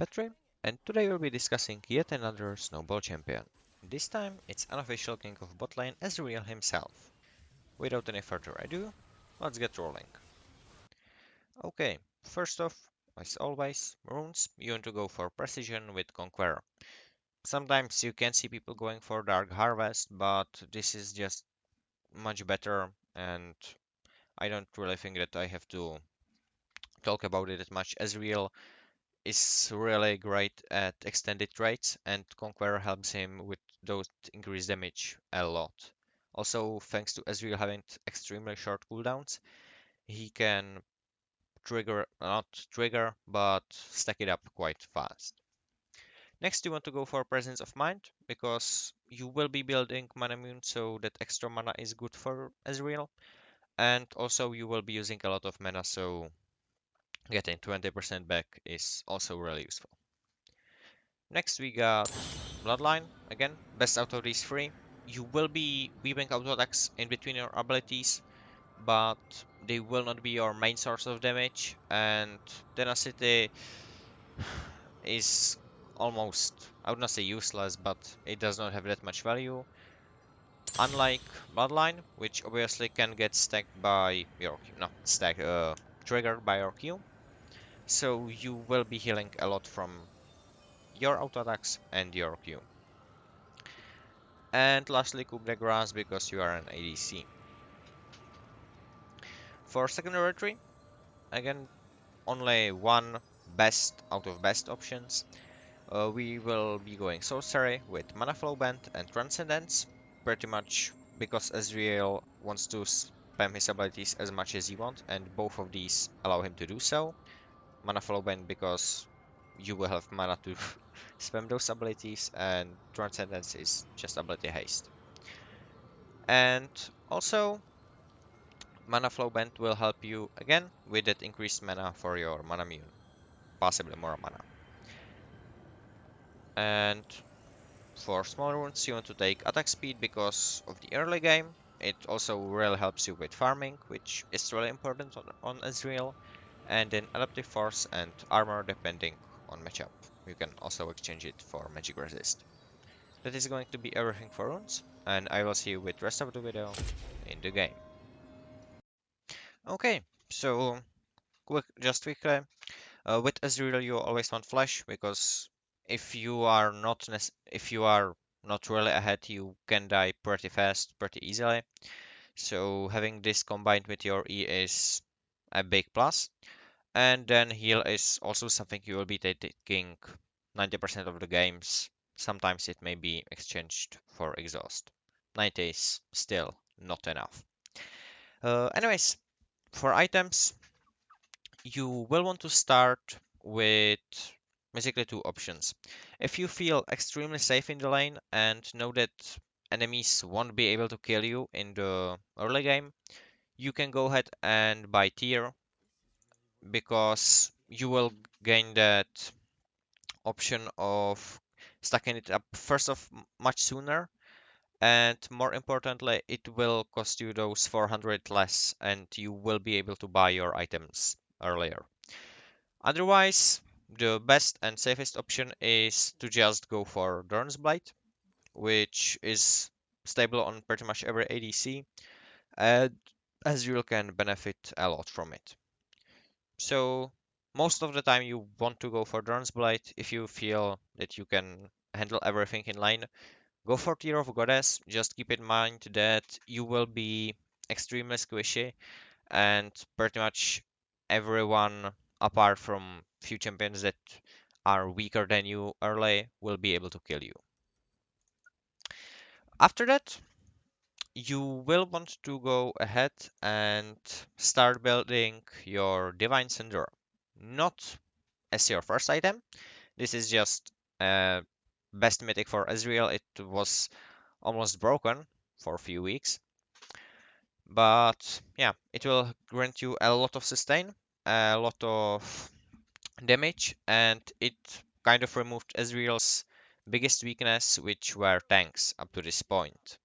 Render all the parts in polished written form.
Petri, and today we'll be discussing yet another Snowball champion. This time it's unofficial king of botlane Ezreal himself. Without any further ado, let's get rolling. Okay, first off, as always, runes, you want to go for precision with Conqueror. Sometimes you can see people going for Dark Harvest, but this is just much better, and I don't really think that I have to talk about it as much. Ezreal is really great at extended traits, and Conqueror helps him with those increased damage a lot. Also, thanks to Ezreal having extremely short cooldowns, he can not trigger, but stack it up quite fast. Next, you want to go for Presence of Mind, because you will be building Mana Mune, so that extra mana is good for Ezreal, and also you will be using a lot of mana, so getting 20% back is also really useful. Next we got Bloodline, again, best out of these three. You will be weaving auto attacks in between your abilities, but they will not be your main source of damage, and Tenacity is almost, I would not say useless, but it does not have that much value. Unlike Bloodline, which obviously can get stacked by your Q, no, triggered by your Q, so you will be healing a lot from your auto attacks and your Q. And lastly, Coup de Grace because you are an ADC. For secondary tree, again, only one best out of best options. We will be going Sorcery with Mana Flow Band and Transcendence, pretty much because Ezreal wants to spam his abilities as much as he wants, and both of these allow him to do so. Mana Flow Band because you will have mana to spam those abilities, and Transcendence is just ability haste. And also, Mana Flow Band will help you again with that increased mana for your Mana Mune, possibly more mana. And for small runes, you want to take attack speed because of the early game. It also really helps you with farming, which is really important on Ezreal. And then adaptive force and armor depending on matchup. You can also exchange it for magic resist. That is going to be everything for runes, and I will see you with the rest of the video in the game. Okay, so just quickly, with Ezreal, you always want flash because if you are not really ahead, you can die pretty fast, pretty easily. So having this combined with your E is a big plus. And then heal is also something you will be taking 90% of the games. Sometimes it may be exchanged for exhaust. 90 is still not enough. Anyways, for items, you will want to start with basically two options. If you feel extremely safe in the lane and know that enemies won't be able to kill you in the early game, you can go ahead and buy tier because you will gain that option of stacking it up first of much sooner, and more importantly it will cost you those 400 less and you will be able to buy your items earlier. Otherwise, the best and safest option is to just go for Dorn's Blight, which is stable on pretty much every ADC, and Ezreal can benefit a lot from it. So most of the time you want to go for Dorn's Blight if you feel that you can handle everything in line. Go for Tear of Goddess, just keep in mind that you will be extremely squishy and pretty much everyone apart from few champions that are weaker than you early will be able to kill you. After that, you will want to go ahead and start building your Divine Cinder. Not as your first item. This is just best mythic for Ezreal. It was almost broken for a few weeks. But yeah, it will grant you a lot of sustain, a lot of damage, and it kind of removed Ezreal's biggest weakness, which were tanks up to this point.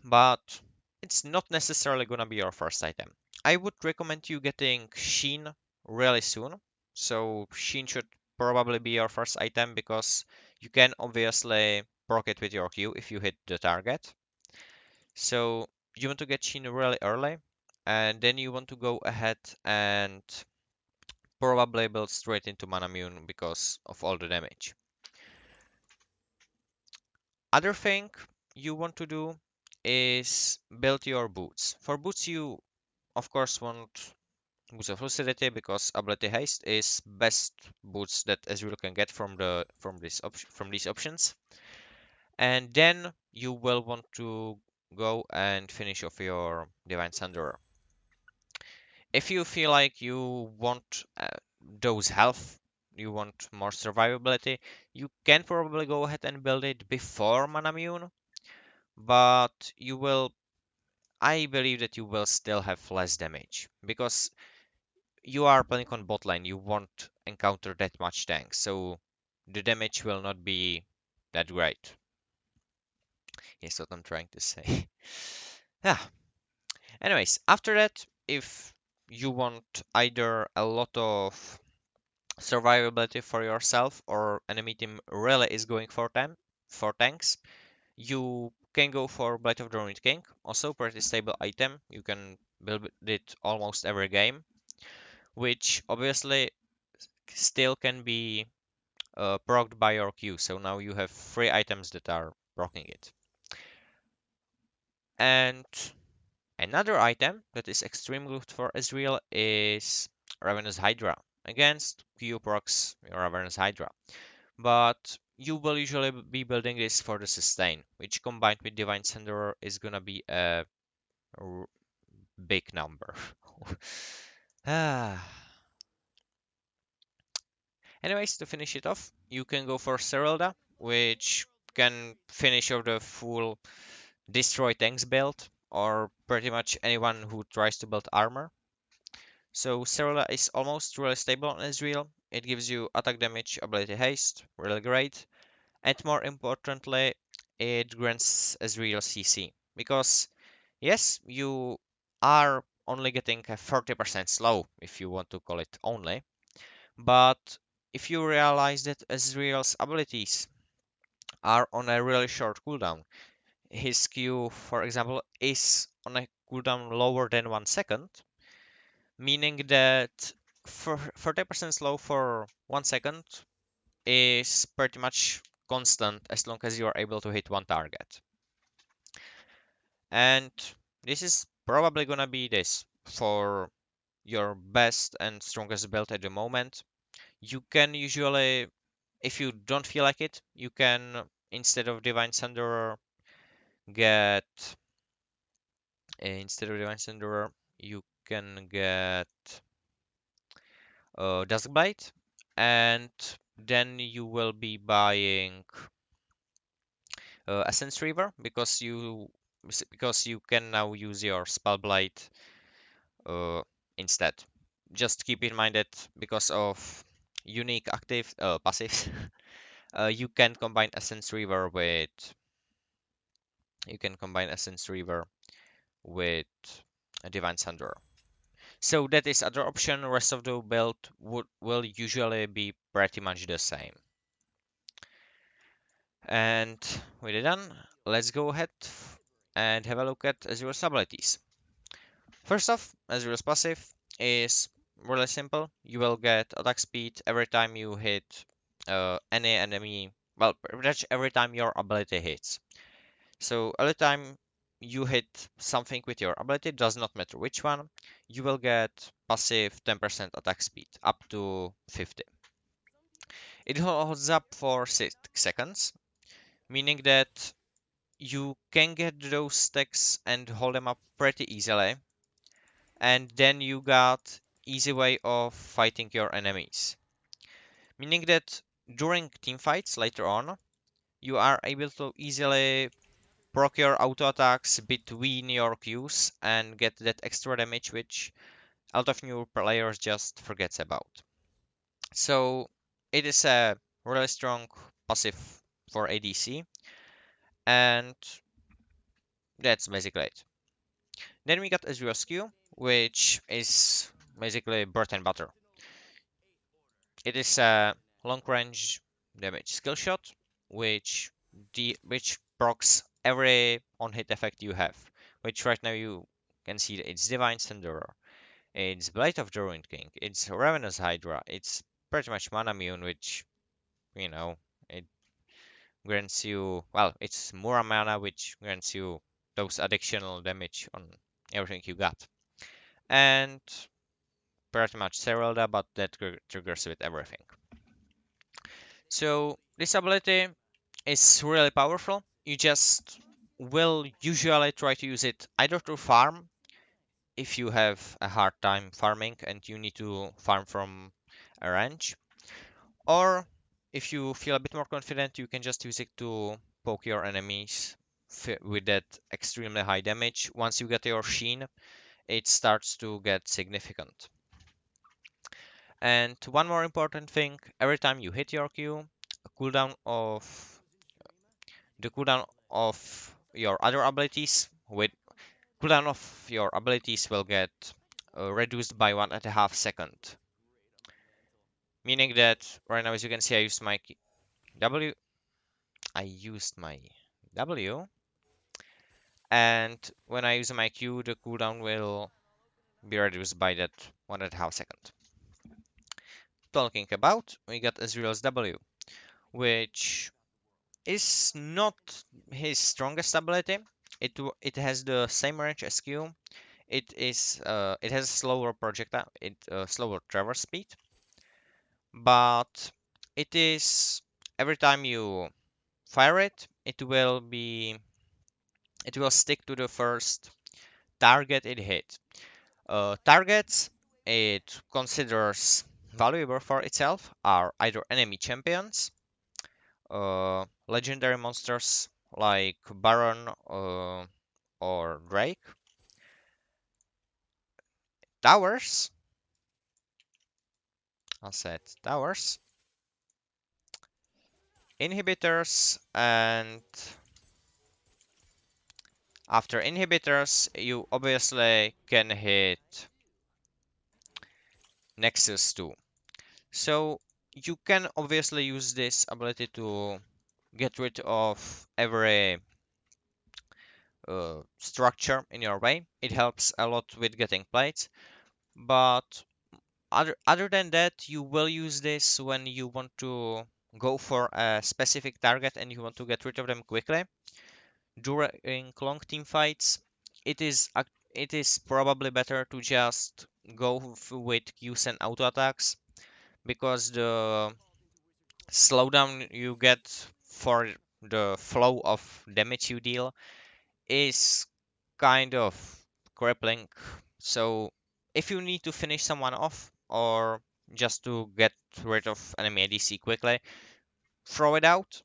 But it's not necessarily gonna be your first item. I would recommend you getting Sheen really soon. So Sheen should probably be your first item because you can obviously proc it with your Q if you hit the target. So you want to get Shin really early, and then you want to go ahead and probably build straight into Manamune because of all the damage. Other thing you want to do is build your boots. For boots, you of course want boots of lucidity because ability haste is best boots that Ezreal can get from these options. And then you will want to go and finish off your Divine Thunderer. If you feel like you want those health, you want more survivability, you can probably go ahead and build it before Manamune, but I believe that you will still have less damage because you are playing on bot lane, you won't encounter that much tank, so the damage will not be that great. Is what I'm trying to say. Yeah. Anyways, after that, if you want either a lot of survivability for yourself or enemy team really is going for them for tanks, you can go for Blade of the Ruined King. Also pretty stable item. You can build it almost every game, which obviously still can be procced by your Q. So now you have three items that are proccing it. And another item that is extremely good for Ezreal is Ravenous Hydra. Against Q procs your Ravenous Hydra. But you will usually be building this for the sustain, which combined with Divine Thunderer is gonna be a big number. Ah. Anyways, to finish it off, you can go for Serelda, which can finish off the full destroy tanks build, or pretty much anyone who tries to build armor. So Serelda is almost really stable on Ezreal. It gives you attack damage, ability haste, really great. And more importantly, it grants Ezreal CC. Because, yes, you are only getting a 30% slow, if you want to call it only. But if you realize that Ezreal's abilities are on a really short cooldown, his Q, for example, is on a cooldown lower than 1 second, meaning that for 30% slow for 1 second is pretty much constant as long as you are able to hit one target. And this is probably gonna be this for your best and strongest build at the moment. You can usually, if you don't feel like it, you can instead of Divine Thunderer get instead of Divine Thunderer you can get Duskblade, and then you will be buying Essence Reaver because you can now use your Spellblade uh, instead. Just keep in mind that because of unique active passives, you can combine Essence Reaver with a Divine Thunderer. So that is other option. Rest of the build will usually be pretty much the same. And with it done, let's go ahead and have a look at Azura's abilities. First off, Azura's passive is really simple. You will get attack speed every time you hit any enemy. Well, pretty much every time your ability hits. So every time you hit something with your ability, does not matter which one, you will get passive 10% attack speed up to 50. It holds up for 6 seconds, meaning that you can get those stacks and hold them up pretty easily, and then you got easy way of fighting your enemies. Meaning that during team fights later on, you are able to easily proc your auto attacks between your Qs and get that extra damage which a lot of new players just forgets about. So it is a really strong passive for ADC, and that's basically it. Then we got Ezreal's Q, which is basically bread and butter. It is a long range damage skill shot, which procs every on hit effect you have. Which right now you can see that it's Divine Thunderer, it's Blade of the Ruined King, it's Ravenous Hydra, it's pretty much Mana Immune, which you know it grants you, well, it's Mura Mana, which grants you those additional damage on everything you got. And pretty much Seralda, but that triggers with everything. So this ability is really powerful. You just will usually try to use it either to farm if you have a hard time farming and you need to farm from a range, or if you feel a bit more confident, you can just use it to poke your enemies with that extremely high damage. Once you get your sheen, it starts to get significant. And one more important thing, every time you hit your Q, cooldown of the cooldown of your other abilities with cooldown of your abilities will get reduced by 1.5 seconds. Meaning that right now, as you can see, W. I used my W, and when I use my Q, the cooldown will be reduced by that 1.5 seconds. Talking about, we got Ezreal's W, which is not his strongest ability. It has the same range as Q. It has slower projectile, slower traverse speed, but it is every time you fire it, it will stick to the first target it hit. Targets it considers valuable for itself are either enemy champions, legendary monsters like Baron or Drake, towers, I said towers, inhibitors, and after inhibitors, you obviously can hit Nexus too. So you can obviously use this ability to get rid of every structure in your way. It helps a lot with getting plates, but other than that, you will use this when you want to go for a specific target and you want to get rid of them quickly. During long team fights, it is probably better to just go with Qs and auto attacks because the slowdown you get for the flow of damage you deal is kind of crippling. So if you need to finish someone off or just to get rid of enemy ADC quickly, throw it out.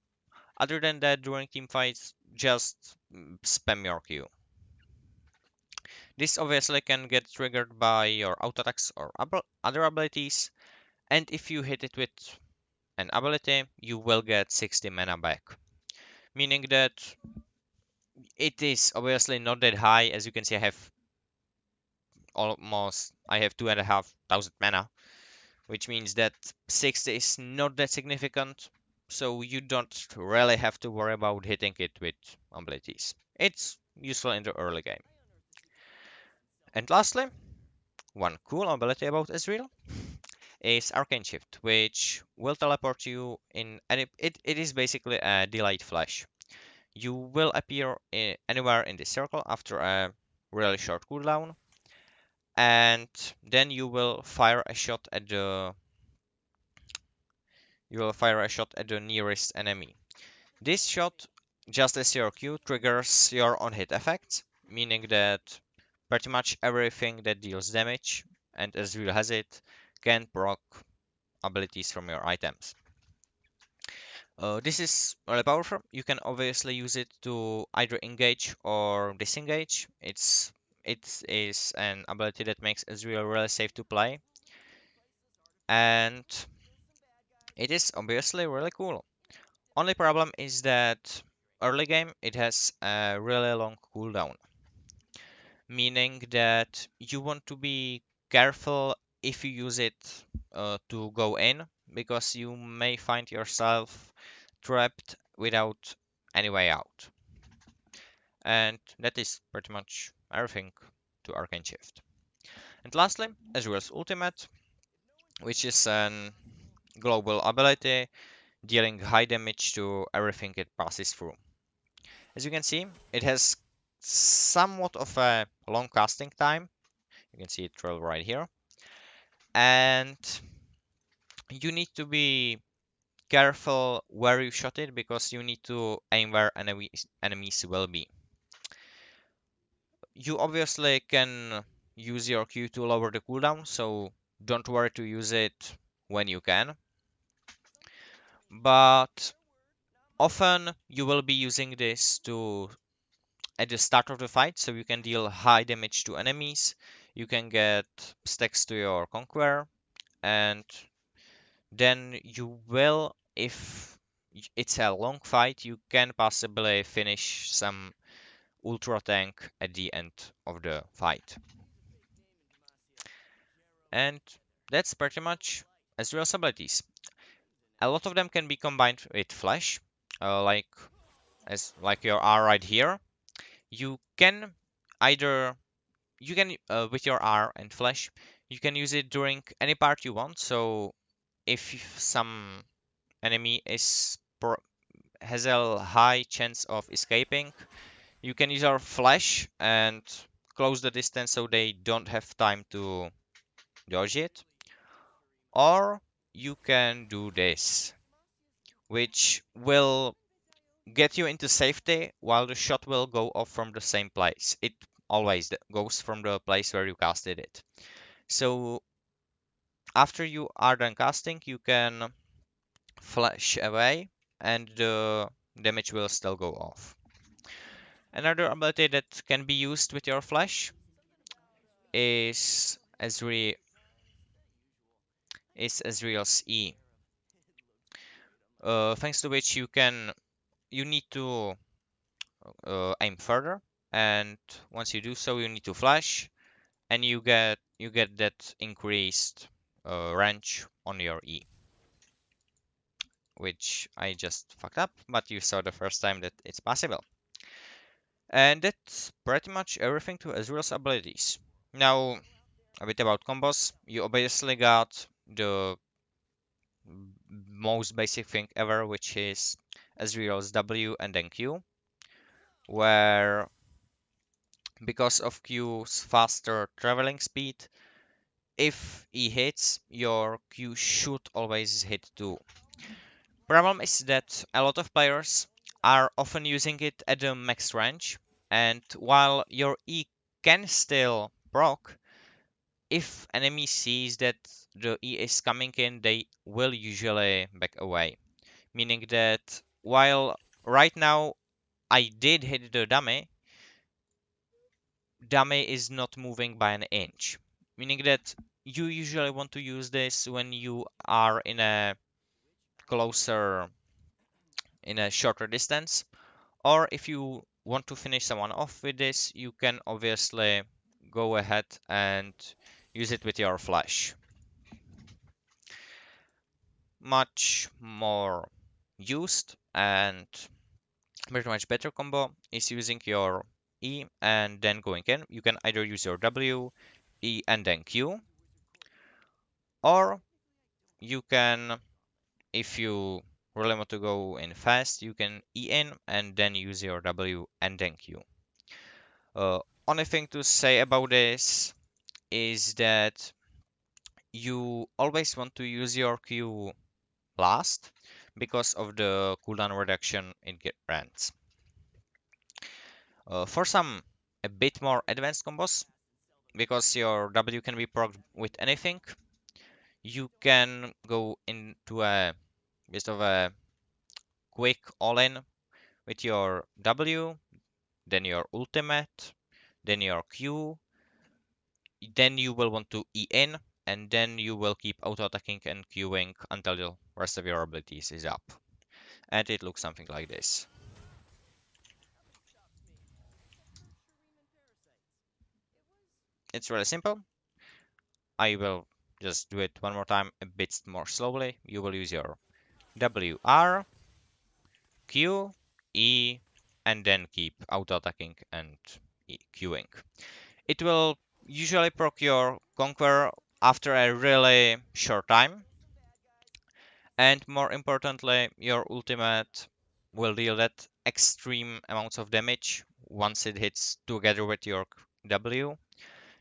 Other than that, during team fights, just spam your Q. This obviously can get triggered by your auto attacks or other abilities, and if you hit it with an ability, you will get 60 mana back. Meaning that it is obviously not that high. As you can see, I have 2,500 mana, which means that 60 is not that significant. So you don't really have to worry about hitting it with abilities. It's useful in the early game. And lastly, one cool ability about Ezreal is Arcane Shift, which will teleport you in it is basically a delayed flash. You will appear anywhere in the circle after a really short cooldown, and then you will fire a shot at the nearest enemy. This shot, just as your Q, triggers your on-hit effect, meaning that pretty much everything that deals damage, and Ezreal has it, can proc abilities from your items. This is really powerful. You can obviously use it to either engage or disengage. It is an ability that makes Ezreal really safe to play, and it is obviously really cool. Only problem is that early game it has a really long cooldown, meaning that you want to be careful if you use it to go in, because you may find yourself trapped without any way out. And that is pretty much everything to Arcane Shift. And lastly, Ezreal's Ultimate, which is an global ability dealing high damage to everything it passes through. As you can see, it has somewhat of a long casting time. You can see it trail right here. And you need to be careful where you shot it because you need to aim where enemies will be. You obviously can use your Q to lower the cooldown, so don't worry to use it when you can. But often you will be using this to at the start of the fight, so you can deal high damage to enemies. You can get stacks to your Conqueror, and then you will, if it's a long fight, you can possibly finish some ultra tank at the end of the fight. And that's pretty much Ezreal's abilities. A lot of them can be combined with Flash, like your R right here. You can either with your R and Flash, you can use it during any part you want. So if some enemy has a high chance of escaping, you can use our Flash and close the distance so they don't have time to dodge it. Or you can do this, which will get you into safety while the shot will go off from the same place. It always goes from the place where you casted it. So after you are done casting, you can flash away and the damage will still go off. Another ability that can be used with your flash is Ezreal's E, thanks to which you need to aim further, and once you do so, you need to flash, and you get that increased range on your E, which I just fucked up, but you saw the first time that it's possible. And that's pretty much everything to Ezreal's abilities. Now, a bit about combos. You obviously got the most basic thing ever, which is Ezreal's W and then Q, where because of Q's faster traveling speed, if E hits, your Q should always hit too. Problem is that a lot of players are often using it at the max range, and while your E can still proc, if enemy sees that the E is coming in, they will usually back away. Meaning that while right now I did hit the dummy is not moving by an inch. Meaning that you usually want to use this when you are closer, in a shorter distance. Or if you want to finish someone off with this, you can obviously go ahead and use it with your flash. Much more used and pretty much better combo is using your E and then going in. You can either use your W, E, and then Q, or you can, if you really want to go in fast, you can E in and then use your W and then Q. Only thing to say about this is that you always want to use your Q last because of the cooldown reduction it grants. For some a bit more advanced combos, because your W can be procced with anything, you can go into a bit of a quick all-in with your W, then your ultimate, then your Q, then you will want to E in, and then you will keep auto-attacking and queuing until the rest of your abilities is up. And it looks something like this. It's really simple. I will just do it one more time a bit more slowly. You will use your W, R, Q, E, and then keep auto-attacking and queuing. It will usually proc your Conqueror after a really short time, and more importantly, your ultimate will deal that extreme amounts of damage once it hits together with your W,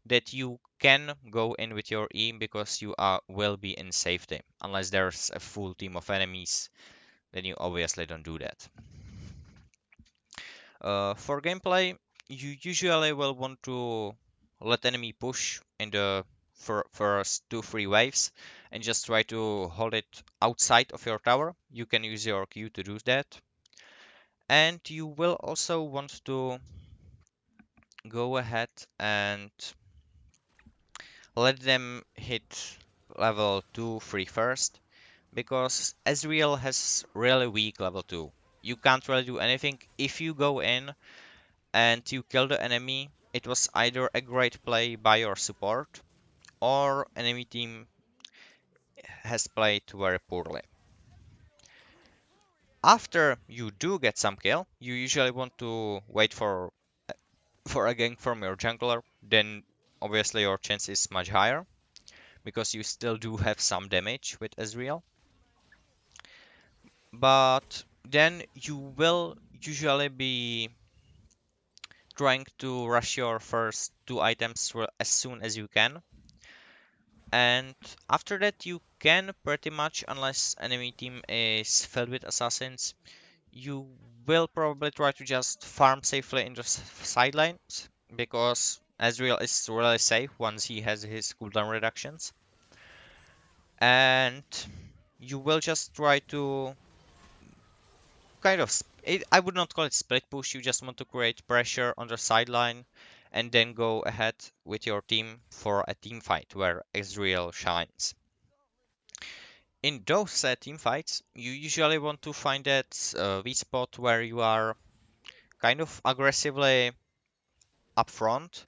that you can go in with your E because you will be in safety. Unless there's a full team of enemies, then you obviously don't do that. For gameplay, you usually will want to let enemy push in the first 2-3 waves and just try to hold it outside of your tower. You can use your Q to do that. And you will also want to go ahead and let them hit level 2, 3 first, because Ezreal has really weak level 2. You can't really do anything. If you go in and you kill the enemy, it was either a great play by your support or enemy team has played very poorly. After you do get some kill, you usually want to wait for a gank from your jungler, then obviously your chance is much higher because you still do have some damage with Ezreal. But then you will usually be trying to rush your first 2 items as soon as you can. And after that you can pretty much, unless enemy team is filled with assassins, you will probably try to just farm safely in the sidelines, because Ezreal is really safe once he has his cooldown reductions. And you will just try to kind of I would not call it split push. You just want to create pressure on the sideline and then go ahead with your team for a team fight where Ezreal shines. In those team fights, you usually want to find that weak spot where you are kind of aggressively upfront,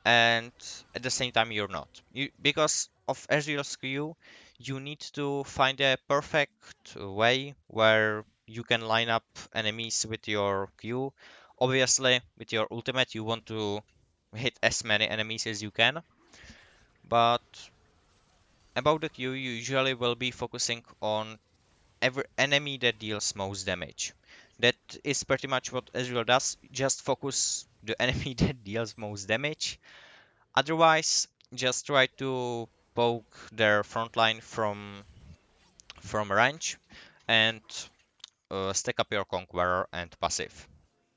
and at the same time you're not. Because of Ezreal's Q, you need to find a perfect way where you can line up enemies with your Q. Obviously, with your ultimate, you want to hit as many enemies as you can, but about the Q, you usually will be focusing on every enemy that deals most damage. That is pretty much what Ezreal does, just focus the enemy that deals most damage. Otherwise, just try to poke their front line from range and stack up your Conqueror and passive.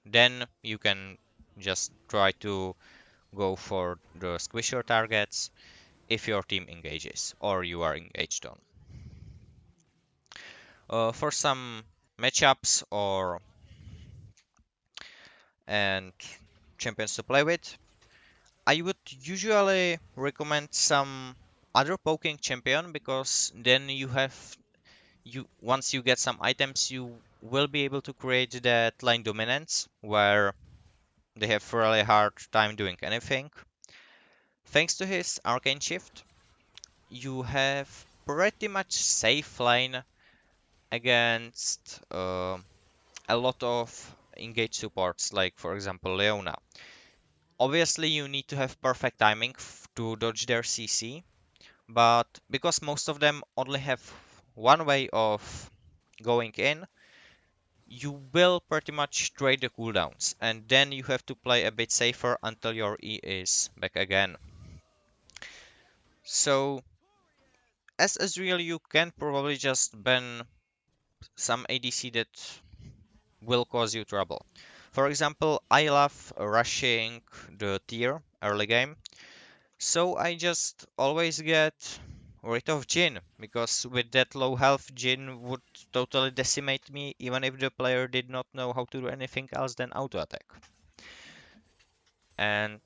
Then you can just try to go for the squisher targets if your team engages or you are engaged on. For some matchups or and champions to play with, I would usually recommend some other poking champion, because then you have once you get some items, you will be able to create that line dominance where they have really hard time doing anything. Thanks to his arcane shift, you have pretty much safe lane against a lot of engaged supports, like for example Leona. Obviously, you need to have perfect timing to dodge their CC, but because most of them only have one way of going in, you will pretty much trade the cooldowns, and then you have to play a bit safer until your E is back again. So, as Ezreal, you can probably just ban some ADC that will cause you trouble. For example, I love rushing the tier early game, so I just always get rid of Jhin, because with that low health, Jhin would totally decimate me even if the player did not know how to do anything else than auto attack. And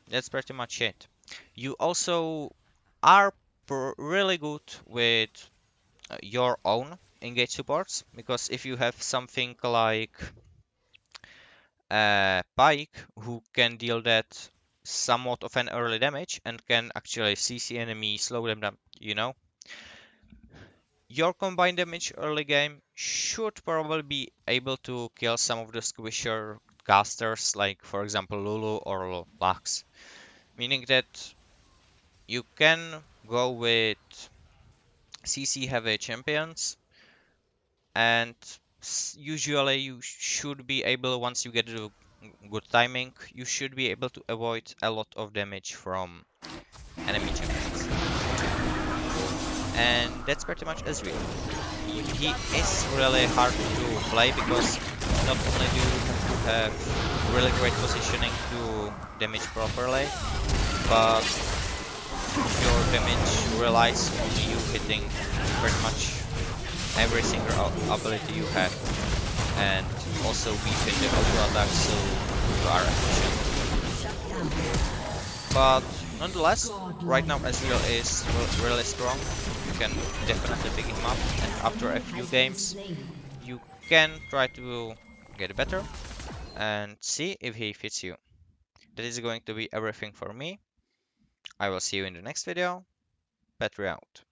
that's pretty much it. You also are really good with your own engage supports, because if you have something like Pike who can deal that somewhat of an early damage and can actually CC enemy, slow them down, you know. Your combined damage early game should probably be able to kill some of the squisher casters, like for example Lulu or Lux, meaning that you can go with CC heavy champions, and usually you should be able, once you get the good timing, you should be able to avoid a lot of damage from enemy champions. And that's pretty much Ezreal. He is really hard to play because not only do you have to have really great positioning to damage properly, but your damage relies on you hitting pretty much every single ability you have, and also weaken the auto attack so you are efficient. But nonetheless, right now Ezreal is really strong. You can definitely pick him up, and after a few games, you can try to get better and see if he fits you. That is going to be everything for me. I will see you in the next video. Petri out.